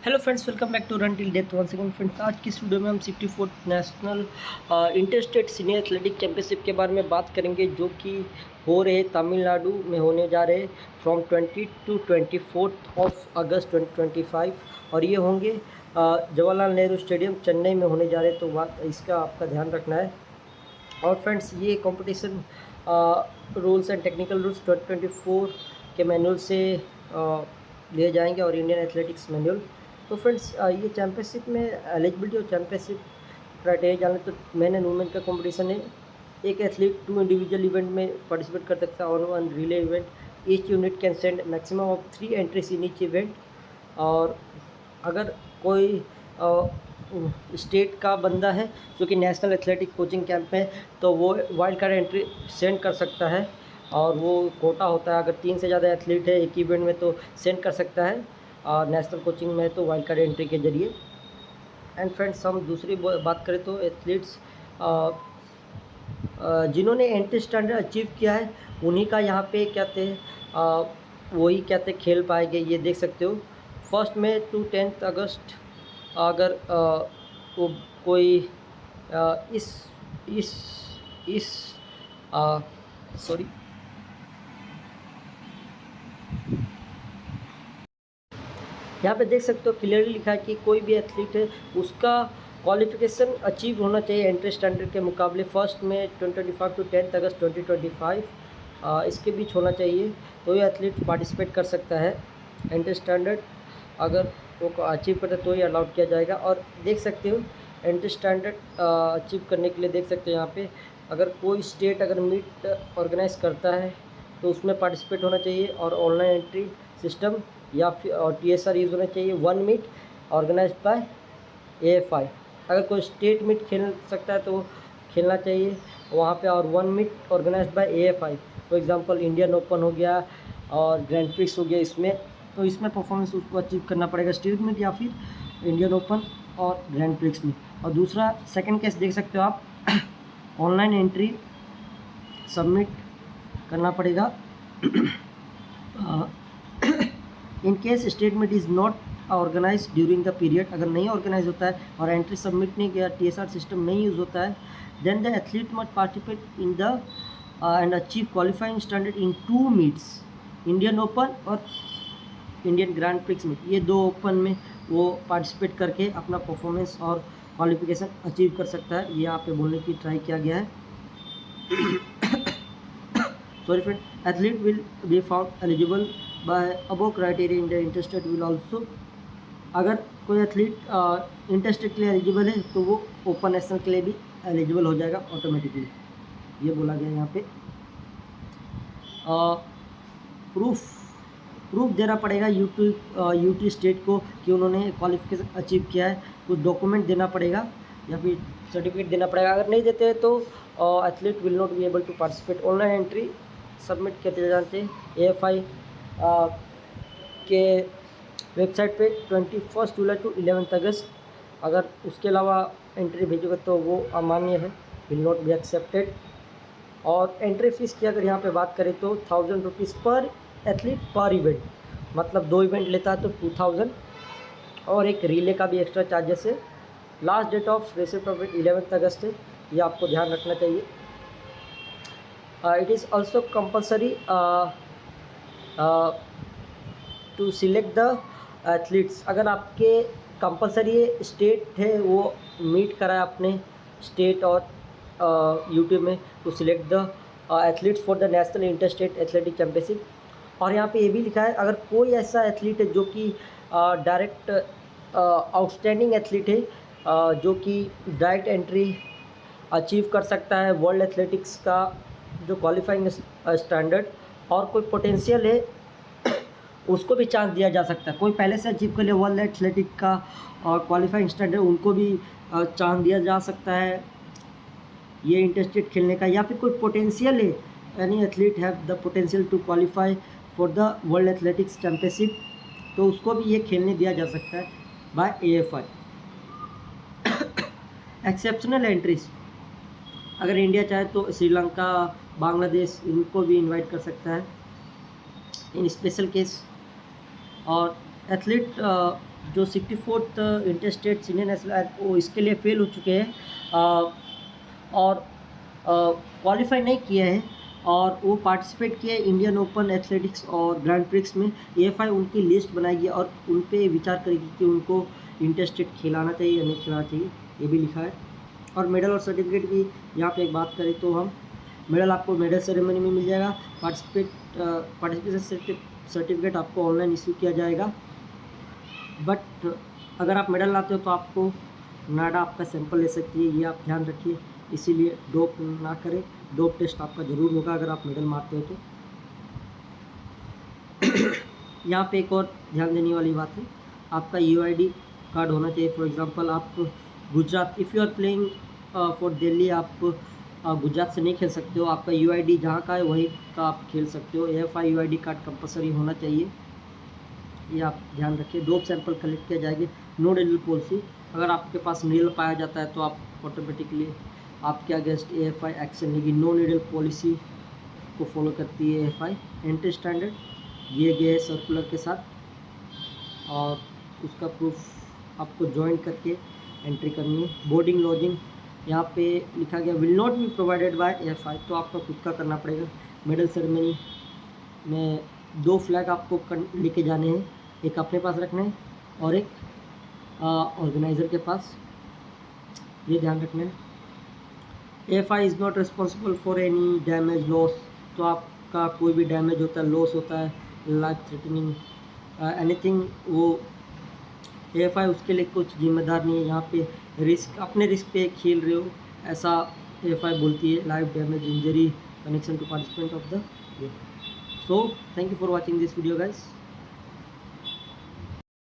Hello friends, welcome back to run till death one second. Friends, आज की इस video में हम 64th national inter state senior athletic championship के बारे में बात करेंगे, जो कि हो रहे तमिलनाडु में होने जा रहे फ्रॉम 20 टू 24 ऑफ अगस्त 2025। और ये होंगे जवाहरलाल नेहरू स्टेडियम चेन्नई में होने जा रहे, तो बात इसका आपका ध्यान रखना है। और फ्रेंड्स, ये competition rules and technical rules 2024 के मैनुअल से लिए जाएंगे और इंडियन एथलेटिक्स मैनुअल। तो फ्रेंड्स, ये चैम्पियनशिप में एलिजिबिलिटी और चैम्पियनशिप क्राइटेरिया जाने तो मैन एंड वुमेन का कंपटीशन है। एक एथलीट 2 इंडिविजुअल इवेंट में पार्टिसिपेट कर सकता है, on one relay event. Each unit can send maximum of 3 entries in each event. और अगर कोई स्टेट का बंदा है जो कि नेशनल एथलेटिक कोचिंग कैंप में, तो वो वाइल्ड कार्ड एंट्री सेंड कर सकता है। और वो कोटा होता है, अगर 3 से ज़्यादा एथलीट है एक इवेंट में तो सेंड कर सकता है। और नेशनल कोचिंग में तो वाइल्ड कार्ड एंट्री के जरिए। एंड फ्रेंड्स, हम दूसरी बात करें तो एथलीट्स जिन्होंने एंट्री स्टैंडर्ड अचीव किया है, उन्हीं का यहाँ पे क्या थे वही क्या थे खेल पाएंगे। ये देख सकते हो, 1 मई टू 10 अगस्त अगर वो कोई इस इस इस सॉरी यहाँ पे देख सकते हो क्लियरली लिखा है कि कोई भी एथलीट है उसका क्वालिफिकेशन अचीव होना चाहिए एंट्री स्टैंडर्ड के मुकाबले 1 मई 2025 टू 10 अगस्त 2025 इसके बीच होना चाहिए, तो ये एथलीट पार्टिसिपेट कर सकता है। एंट्री स्टैंडर्ड अगर वो अचीव करता है तो ही अलाउड किया जाएगा। और देख सकते हो एंट्री स्टैंडर्ड अचीव करने के लिए देख सकते हो यहाँ पे, अगर कोई स्टेट अगर मीट ऑर्गेनाइज करता है तो उसमें पार्टिसिपेट होना चाहिए। और ऑनलाइन एंट्री सिस्टम या फिर TSR यूज़ होना चाहिए। 1 मीट ऑर्गेनाइज बाय AFI। अगर कोई स्टेट मीट खेल सकता है तो वो खेलना चाहिए वहाँ पे। और 1 meet organize by AFI, for example Indian open हो गया और ग्रैंड प्रिक्स हो गया, इसमें तो इसमें परफॉर्मेंस उसको अचीव करना पड़ेगा, स्टेट मीट या फिर इंडियन ओपन और ग्रैंड प्रिक्स में। और दूसरा सेकेंड केस देख सकते हो आप, ऑनलाइन एंट्री सबमिट करना पड़ेगा। In case statement is not organize during the period, अगर नहीं ऑर्गेनाइज होता है और एंट्री सबमिट नहीं किया, TSR सिस्टम नहीं यूज़ होता है, then the athlete must participate in the and achieve qualifying standard in 2 meets, Indian open और इंडियन ग्रैंड प्रिक्स में। ये 2 ओपन में वो पार्टिसिपेट करके अपना परफॉर्मेंस और क्वालिफिकेशन अचीव कर सकता है। ये यहाँ पे बोलने की ट्राई किया गया है। Sorry friend, athlete will be found eligible by above criteria in the interested will also. अगर कोई एथलीट इंटरेस्टेड के लिए एलिजिबल है तो वो ओपन नेशनल के लिए भी एलिजिबल हो जाएगा ऑटोमेटिकली, ये बोला गया यहाँ पे। प्रूफ देना पड़ेगा यूटी स्टेट को कि उन्होंने क्वालिफिकेशन अचीव किया है। कुछ डॉक्यूमेंट देना पड़ेगा या फिर सर्टिफिकेट देना पड़ेगा। अगर नहीं देते हैं तो athlete will not be able to participate. Online entry submit किए जाते हैं AFI के वेबसाइट पे 21 जुलाई टू 11 अगस्त। अगर उसके अलावा एंट्री भेजोगे तो वो अमान्य है, विल नॉट बी एक्सेप्टेड। और एंट्री फीस की अगर यहाँ पे बात करें तो 1000 रुपीज़ पर एथलीट पर इवेंट, मतलब 2 इवेंट लेता है तो 2000। और एक रिले का भी एक्स्ट्रा चार्जेस है। Last date of receipt of 11 अगस्त है, ये आपको ध्यान रखना चाहिए। It is also compulsory to select the athletes. अगर आपके कंपलसरी स्टेट है वो मीट कराए अपने स्टेट और यूटी में, to select the athletes for the national inter state athletic championship. और यहाँ पे ये भी लिखा है, अगर कोई ऐसा एथलीट है जो कि डायरेक्ट आउटस्टैंडिंग एथलीट है, जो कि डायरेक्ट एंट्री अचीव कर सकता है वर्ल्ड एथलेटिक्स का जो क्वालिफाइंग स्टैंडर्ड, और कोई पोटेंशियल है, उसको भी चांस दिया जा सकता है। कोई पहले से अचीव कर लिया वर्ल्ड एथलेटिक का और क्वालिफाइंग स्टैंडर्ड, उनको भी चांस दिया जा सकता है ये इंटरस्टेट खेलने का। या फिर कोई पोटेंशियल है, any athlete have the potential to qualify for the world athletics championship, तो उसको भी ये खेलने दिया जा सकता है बाय AFI। एक्सेप्शनल एंट्रीज, अगर इंडिया चाहे तो श्रीलंका, बांग्लादेश, इनको भी इनवाइट कर सकता है इन स्पेशल केस। और एथलीट जो 64th inter state senior national वो इसके लिए फेल हो चुके हैं और क्वालिफाई नहीं किए हैं और वो पार्टिसिपेट किए इंडियन ओपन एथलेटिक्स और ग्रैंड प्रिक्स में। एएफआई उनकी लिस्ट बनाएगी और उन पे विचार करेगी कि उनको इंटर स्टेट खिलाना चाहिए या नहीं खिलाना चाहिए, ये भी लिखा है। और मेडल और सर्टिफिकेट की यहाँ पे एक बात करें तो हम मेडल आपको मेडल सेरेमनी में मिल जाएगा। पार्टिसिपेशन सर्टिफिकेट आपको ऑनलाइन इशू किया जाएगा। बट अगर आप मेडल लाते हो तो आपको नाडा आपका सैंपल ले सकती है, ये आप ध्यान रखिए। इसीलिए डोप ना करें, डोप टेस्ट आपका ज़रूर होगा अगर आप मेडल मारते हो तो। यहाँ पे एक और ध्यान देने वाली बात है, आपका यूआईडी कार्ड होना चाहिए। फॉर एग्जांपल आप Gujarat, if you are playing for Delhi, आप गुजरात से नहीं खेल सकते हो। आपका यूआईडी जहाँ का है वहीं का आप खेल सकते हो। एएफआई यूआईडी कार्ड कंपलसरी होना चाहिए, ये आप ध्यान रखिए। डोप सैंपल कलेक्ट किया जाएगी। नो नीडल पॉलिसी, अगर आपके पास नीडल पाया जाता है तो आप ऑटोमेटिकली आपके अगेंस्ट एएफआई एक्शन लेगी। नो नीडल पॉलिसी को फॉलो करती है एएफआई। एंट्री स्टैंडर्ड दिए गए हैं सर्कुलर के साथ और उसका प्रूफ आपको ज्वाइन करके एंट्री करनी है। बोर्डिंग लॉजिंग यहाँ पे लिखा गया will not be provided by AFI, तो आपको खुद का करना पड़ेगा। मेडल सेरेमनी में 2 फ्लैग आपको लेके जाने हैं, एक अपने पास रखना है और एक ऑर्गेनाइज़र के पास, ये ध्यान रखना है। AFI is not responsible for any damage loss, तो आपका कोई भी डैमेज होता है, लॉस होता है, लाइफ थ्रेटनिंग एनीथिंग, वो एएफआई उसके लिए कुछ जिम्मेदार नहीं है। यहाँ पे रिस्क, अपने रिस्क पे खेल रहे हो ऐसा एएफआई बोलती है। Life damage injury connection to participant of the game. So thank you for watching this video guys.